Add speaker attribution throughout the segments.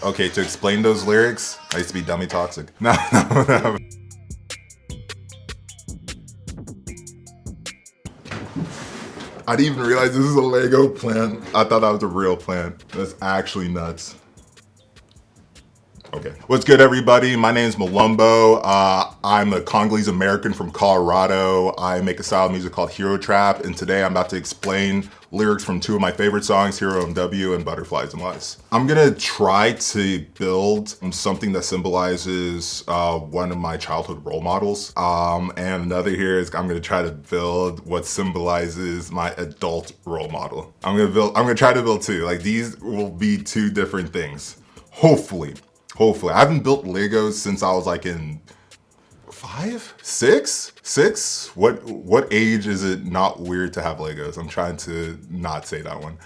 Speaker 1: Okay, to explain those lyrics, I used to be dummy toxic. No. I didn't even realize this is a Lego plant. I thought that was a real plant. That's actually nuts. Okay. What's good, everybody? My name is Molombo. I'm a Congolese-American from Colorado. I make a style of music called Hero Trap, and today I'm about to explain lyrics from two of my favorite songs, Hero MW and Butterflies and Lies. I'm gonna try to build something that symbolizes one of my childhood role models. And another here is I'm gonna try to build what symbolizes my adult role model. I'm gonna try to build two. Like, these will be two different things. Hopefully. I haven't built Legos since I was like in 5, 6. What age is it not weird to have Legos? I'm trying to not say that one.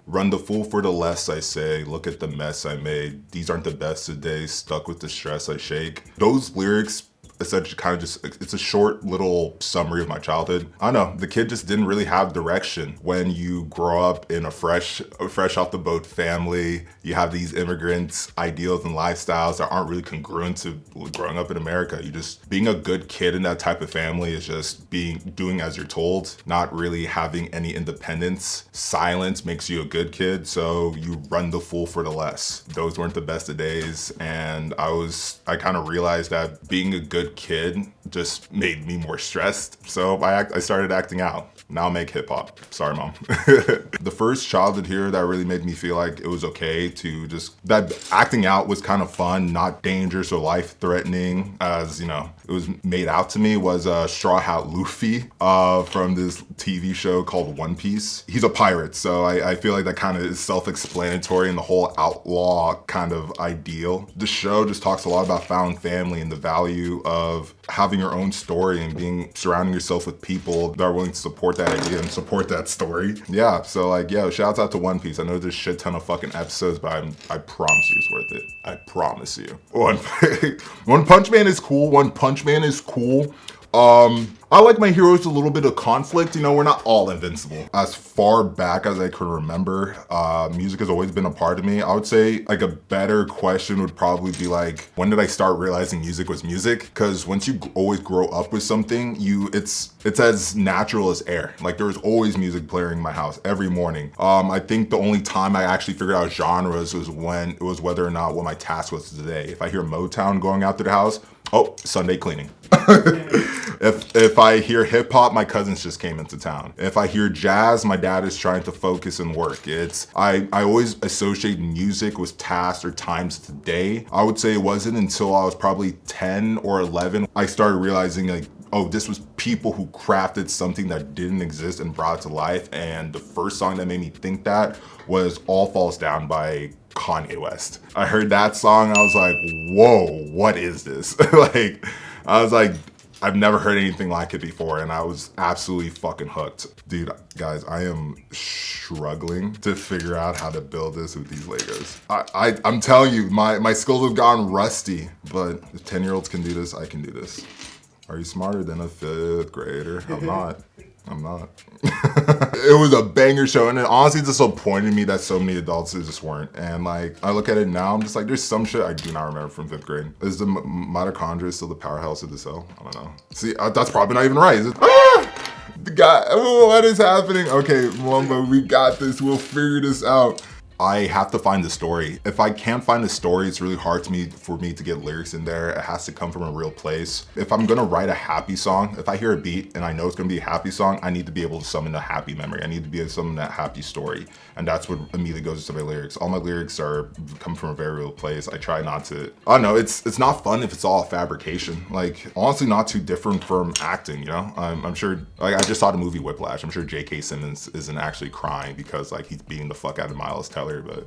Speaker 1: Run the fool for the less, I say. Look at the mess I made. These aren't the best today. Stuck with the stress I shake. Those lyrics essentially kind of just, it's a short little summary of my childhood. I don't know, the kid just didn't really have direction. When you grow up in a fresh off the boat family, you have these immigrants' ideals and lifestyles that aren't really congruent to growing up in America. You just, being a good kid in that type of family is just doing as you're told, not really having any independence. Silence makes you a good kid, so you run the fool for the less. Those weren't the best of days, and I kind of realized that being a good kid just made me more stressed, so I started acting out. Now I make hip hop. Sorry, mom. The first childhood hero that really made me feel like it was okay to just, that acting out was kind of fun, not dangerous or life threatening, as you know, it was made out to me, was Straw Hat Luffy from this TV show called One Piece. He's a pirate, so I feel like that kind of is self-explanatory in the whole outlaw kind of ideal. The show just talks a lot about found family and the value of having your own story and surrounding yourself with people that are willing to support that idea and support that story. Yeah, so like, yeah, shouts out to One Piece. I know there's a shit ton of fucking episodes, but I promise you it's worth it. I promise you. One Punch Man is cool. I like my heroes a little bit of conflict. You know, we're not all invincible. As far back as I can remember, music has always been a part of me. I would say like a better question would probably be like, when did I start realizing music was music? Because once you always grow up with something, it's as natural as air. Like, there was always music playing in my house every morning. I think the only time I actually figured out genres was when it was whether or not what my task was today. If I hear Motown going out to the house, oh, Sunday cleaning. If I hear hip hop, my cousins just came into town. If I hear jazz, my dad is trying to focus and work. I always associate music with tasks or times of the day. I would say it wasn't until I was probably 10 or 11, I started realizing like, oh, this was people who crafted something that didn't exist and brought it to life. And the first song that made me think that was All Falls Down by Kanye West. I heard that song, I was like, whoa, what is this? I was like, I've never heard anything like it before, and I was absolutely fucking hooked. Dude, guys, I am struggling to figure out how to build this with these Legos. I'm telling you, my skills have gone rusty, but if 10-year-olds can do this, I can do this. Are you smarter than a 5th grader? I'm not. It was a banger show, and it honestly disappointed me that so many adults just weren't. And like, I look at it now, I'm just like, there's some shit I do not remember from 5th grade. Is the mitochondria still the powerhouse of the cell? I don't know. See, that's probably not even right. Is it? The guy, oh, what is happening? Okay, Molombo, we got this. We'll figure this out. I have to find the story. If I can't find the story, it's really hard for me to get lyrics in there. It has to come from a real place. If I'm gonna write a happy song, if I hear a beat and I know it's gonna be a happy song, I need to be able to summon a happy memory. I need to be able to summon that happy story. And that's what immediately goes into my lyrics. All my lyrics come from a very real place. I try not to, I don't know, it's not fun if it's all a fabrication. Like, honestly, not too different from acting, you know? I'm sure, like, I just saw the movie Whiplash. I'm sure J.K. Simmons isn't actually crying because like he's beating the fuck out of Miles Teller, but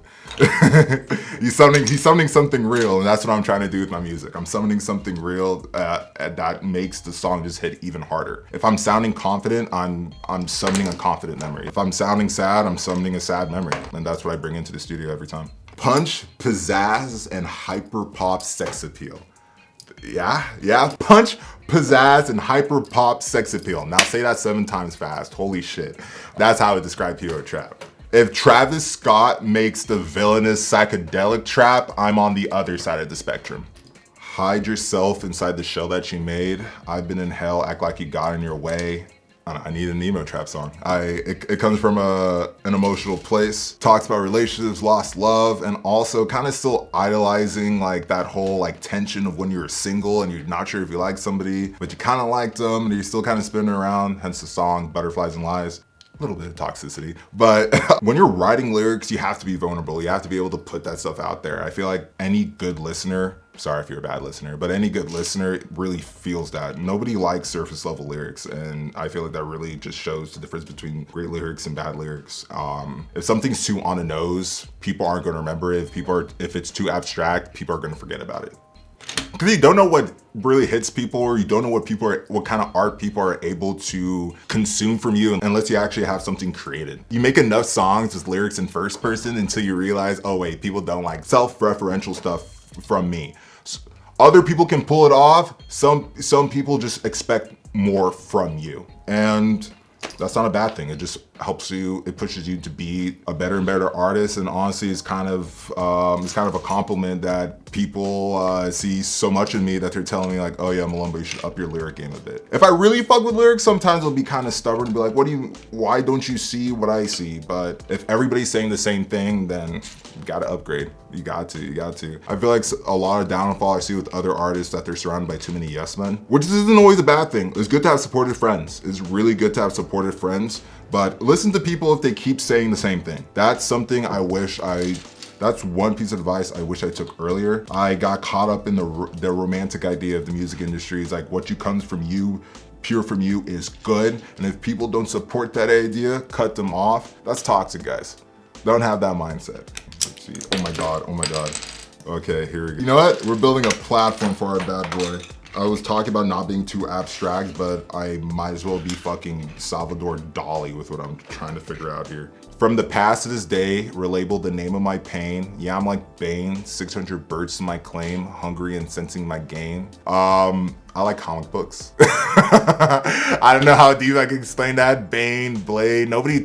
Speaker 1: he's summoning something real, and that's what I'm trying to do with my music. I'm summoning something real that makes the song just hit even harder. If I'm sounding confident, I'm summoning a confident memory. If I'm sounding sad, I'm summoning a sad memory, and that's what I bring into the studio every time. Punch, pizzazz, and hyper pop sex appeal. Yeah, punch, pizzazz, and hyper pop sex appeal. Now say that 7 times fast. Holy shit. That's how I describe Hero Trap. If Travis Scott makes the villainous psychedelic trap, I'm on the other side of the spectrum. Hide yourself inside the shell that you made. I've been in hell, act like you got in your way. I need an emo trap song. It comes from an emotional place. Talks about relationships, lost love, and also kind of still idolizing like that whole like tension of when you're single and you're not sure if you like somebody, but you kind of liked them and you're still kind of spinning around, hence the song Butterflies and Lies. A little bit of toxicity, but when you're writing lyrics, you have to be vulnerable. You have to be able to put that stuff out there. I feel like any good listener, sorry if you're a bad listener, but any good listener really feels that. Nobody likes surface level lyrics, and I feel like that really just shows the difference between great lyrics and bad lyrics. If something's too on the nose, people aren't gonna remember it. If it's too abstract, people are gonna forget about it. Because you don't know what really hits people, or you don't know what kind of art people are able to consume from you unless you actually have something created. You make enough songs with lyrics in first person until you realize, oh wait, people don't like self-referential stuff from me. Other people can pull it off. Some people just expect more from you. And that's not a bad thing. It just helps you, it pushes you to be a better and better artist. And honestly, it's kind of a compliment that people see so much in me that they're telling me like, oh yeah, Molombo, you should up your lyric game a bit. If I really fuck with lyrics, sometimes I'll be kind of stubborn and be like, why don't you see what I see? But if everybody's saying the same thing, then you gotta upgrade. You got to. I feel like a lot of downfall I see with other artists that they're surrounded by too many yes men, which isn't always a bad thing. It's good to have supportive friends. It's really good to have supportive friends, but listen to people if they keep saying the same thing. That's something that's one piece of advice I wish I took earlier. I got caught up in the romantic idea of the music industry. It's like what comes from you, pure from you is good. And if people don't support that idea, cut them off. That's toxic, guys. Don't have that mindset. Let's see, oh my God. Okay, here we go. You know what? We're building a platform for our bad boy. I was talking about not being too abstract, but I might as well be fucking Salvador Dali with what I'm trying to figure out here. From the past to this day, relabeled the name of my pain. Yeah, I'm like Bane, 600 birds to my claim, hungry and sensing my gain. I like comic books. I don't know how deep I can explain that. Bane, Blade, every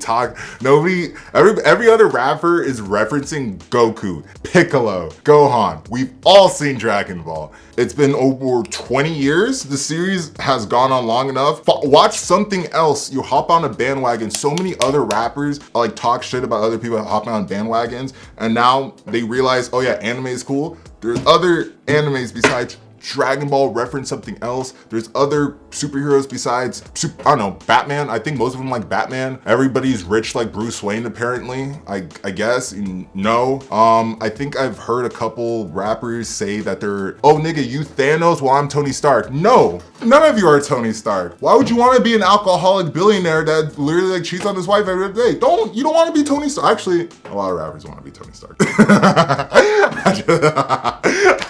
Speaker 1: other rapper is referencing Goku, Piccolo, Gohan. We've all seen Dragon Ball. It's been over 20 years. The series has gone on long enough. Watch something else. You hop on a bandwagon. So many other rappers like talk shit about other people hopping on bandwagons, and now they realize, oh yeah, anime is cool. There's other animes besides Dragon Ball, reference something else. There's other superheroes besides, I don't know, Batman. I think most of them like Batman. Everybody's rich like Bruce Wayne apparently, I guess. No. I think I've heard a couple rappers say that they're, oh nigga, you Thanos? Well, I'm Tony Stark. No, none of you are Tony Stark. Why would you want to be an alcoholic billionaire that literally like cheats on his wife every day? You don't want to be Tony Stark. Actually, a lot of rappers want to be Tony Stark.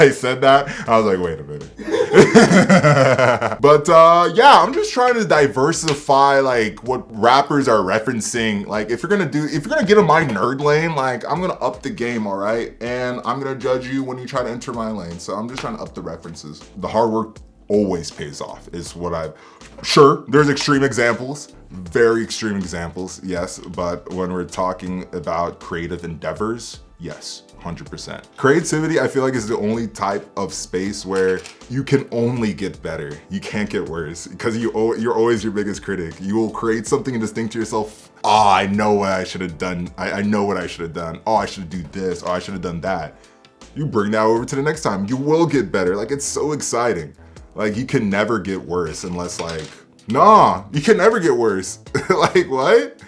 Speaker 1: I said that, I was like, wait a minute. But yeah, I'm just trying to diversify like what rappers are referencing. Like if you're gonna get in my nerd lane, like I'm gonna up the game, all right? And I'm gonna judge you when you try to enter my lane. So I'm just trying to up the references. The hard work always pays off is what sure, there's extreme examples, very extreme examples, yes. But when we're talking about creative endeavors, yes, 100%. Creativity, I feel like, is the only type of space where you can only get better. You can't get worse because you're always your biggest critic. You will create something and just think to yourself, oh, I know what I should have done. I know what I should have done. Oh, I should do this. Oh, I should have done that. You bring that over to the next time. You will get better. Like, it's so exciting. Like, you can never get worse unless like, nah, you can never get worse. Like, what?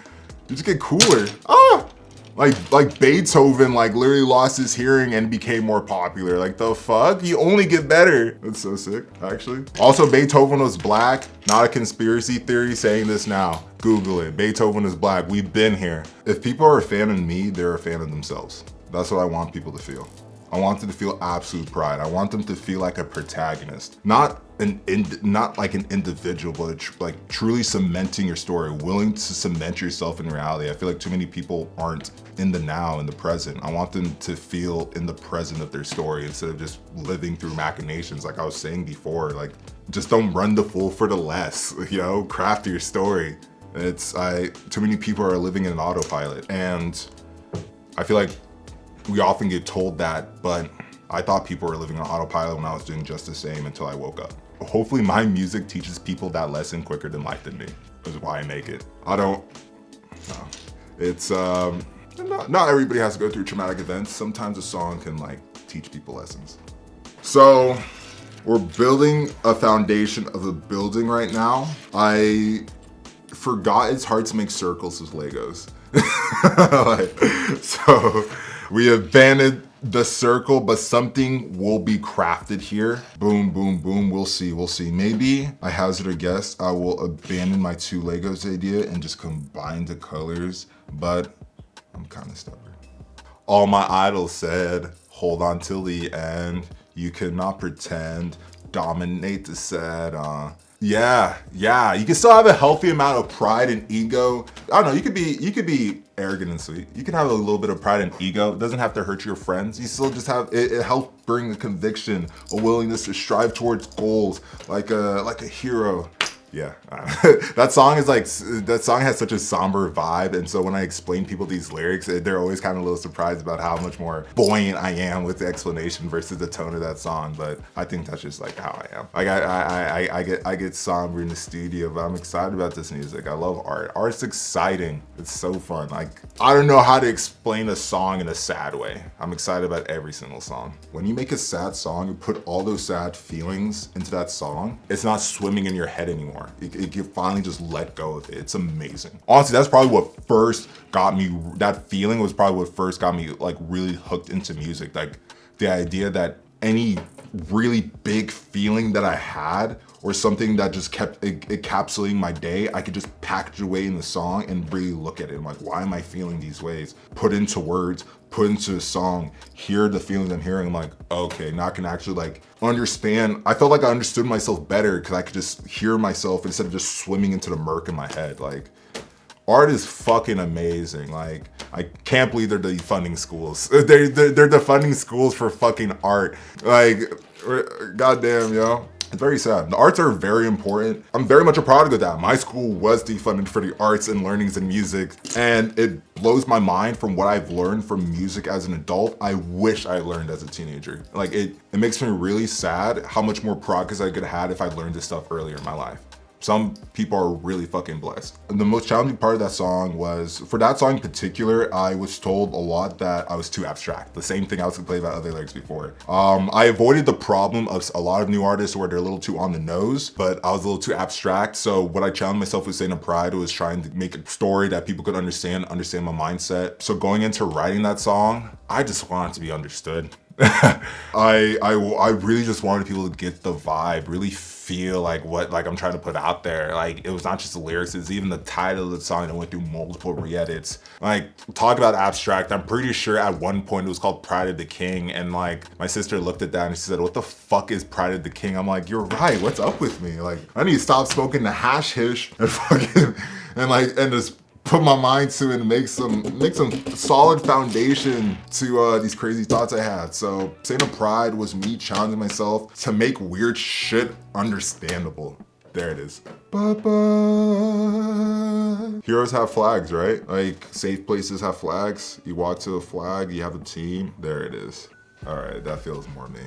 Speaker 1: You just get cooler. Ah! Like Beethoven like literally lost his hearing and became more popular. Like the fuck? You only get better. That's so sick, actually. Also, Beethoven was black. Not a conspiracy theory saying this now. Google it. Beethoven is black. We've been here. If people are a fan of me, they're a fan of themselves. That's what I want people to feel. I want them to feel absolute pride. I want them to feel like a protagonist, not like an individual, but like truly cementing your story, willing to cement yourself in reality. I feel like too many people aren't in the now, in the present. I want them to feel in the present of their story instead of just living through machinations. Like I was saying before, like just don't run the fool for the less, you know, craft your story. Too many people are living in an autopilot, and I feel like we often get told that, but I thought people were living on autopilot when I was doing just the same until I woke up. Hopefully my music teaches people that lesson quicker than life did me, which is why I make it. It's, not everybody has to go through traumatic events. Sometimes a song can like teach people lessons. So we're building a foundation of a building right now. I forgot it's hard to make circles with Legos. So we abandoned the circle, but something will be crafted here. Boom, boom, boom. We'll see. Maybe, I hazard a guess, I will abandon my 2 Legos idea and just combine the colors, but I'm kind of stubborn. All my idols said, hold on till the end. You cannot pretend, dominate the set. Yeah, you can still have a healthy amount of pride and ego. I don't know, you could be arrogant and sweet. You can have a little bit of pride and ego. It doesn't have to hurt your friends. You still just have, it helps bring a conviction, a willingness to strive towards goals, like a hero. Yeah, that song has such a somber vibe, and so when I explain people these lyrics, they're always kind of a little surprised about how much more buoyant I am with the explanation versus the tone of that song. But I think that's just like how I am. Like I get somber in the studio, but I'm excited about this music. I love art. Art's exciting. It's so fun. Like, I don't know how to explain a song in a sad way. I'm excited about every single song. When you make a sad song, you put all those sad feelings into that song. It's not swimming in your head anymore. You finally just let go of it. It's amazing. Honestly, that's probably what first got me, that feeling was probably what first got me like really hooked into music. Like the idea that any really big feeling that I had or something that just kept encapsulating my day, I could just package away in the song and really look at it. I'm like, why am I feeling these ways? Put into words, put into a song, hear the feelings I'm hearing. I'm like, okay, now I can actually like understand. I felt like I understood myself better because I could just hear myself instead of just swimming into the murk in my head. Like, art is fucking amazing. Like, I can't believe they're defunding schools. They're defunding schools for fucking art. Like, goddamn, yo. It's very sad. The arts are very important. I'm very much a product of that. My school was defunded for the arts and learnings and music, and it blows my mind from what I've learned from music as an adult. I wish I learned as a teenager. Like, it makes me really sad how much more progress I could have had if I learned this stuff earlier in my life. Some people are really fucking blessed. And the most challenging part of that song was, for that song in particular, I was told a lot that I was too abstract. The same thing I was complaining about other lyrics before. I avoided the problem of a lot of new artists where they're a little too on the nose, but I was a little too abstract. So what I challenged myself with saying in Pride was trying to make a story that people could understand my mindset. So going into writing that song, I just wanted it to be understood. I really just wanted people to get the vibe, really feel like what like I'm trying to put out there. Like, it was not just the lyrics, it's even the title of the song that went through multiple re-edits. Like, talk about abstract, I'm pretty sure at one point it was called Pride of the King, and like my sister looked at that and she said, what the fuck is Pride of the King? I'm like, you're right, what's up with me? Like, I need to stop smoking the hash hish and fucking and just put my mind to it and make some solid foundation to these crazy thoughts I had. So Saint of Pride was me challenging myself to make weird shit understandable. There it is. Ba-ba. Heroes have flags, right? Like, safe places have flags. You walk to a flag, you have a team. There it is. All right, that feels more me.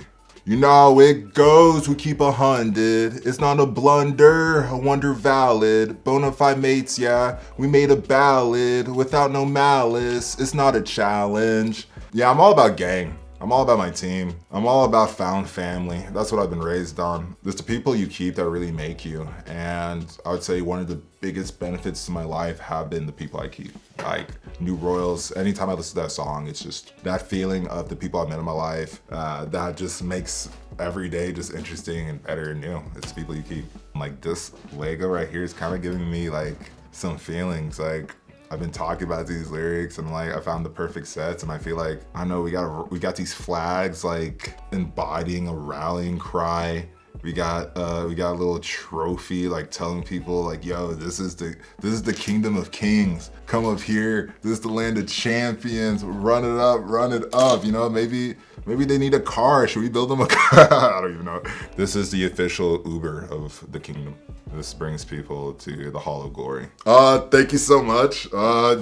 Speaker 1: You know how it goes, we keep 100. It's not a blunder, a wonder valid. Bonafide mates, yeah, we made a ballad without no malice. It's not a challenge. Yeah, I'm all about gang. I'm all about my team. I'm all about found family. That's what I've been raised on. It's the people you keep that really make you. And I would say one of the biggest benefits to my life have been the people I keep. Like New Royals, anytime I listen to that song, it's just that feeling of the people I met in my life that just makes every day just interesting and better and new. It's the people you keep. Like, this Lego right here is kind of giving me like some feelings. Like, I've been talking about these lyrics and like I found the perfect sets, and I feel like, I know we got these flags like embodying a rallying cry. We got a little trophy, like telling people like, yo, this is the kingdom of kings. Come up here. This is the land of champions. Run it up, run it up. You know, maybe they need a car. Should we build them a car? I don't even know. This is the official Uber of the kingdom. This brings people to the Hall of Glory. Thank you so much.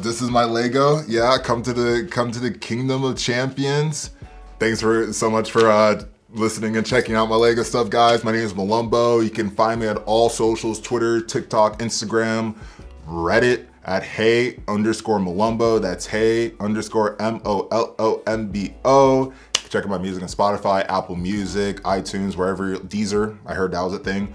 Speaker 1: This is my Lego. Yeah, come to the kingdom of champions. Thanks so much for listening and checking out my Lego stuff, guys. My name is Molombo. You can find me at all socials: Twitter, TikTok, Instagram, Reddit at hey_Molombo. That's hey_MOLOMBO. Check out my music on Spotify, Apple Music, iTunes, wherever. Deezer, I heard that was a thing.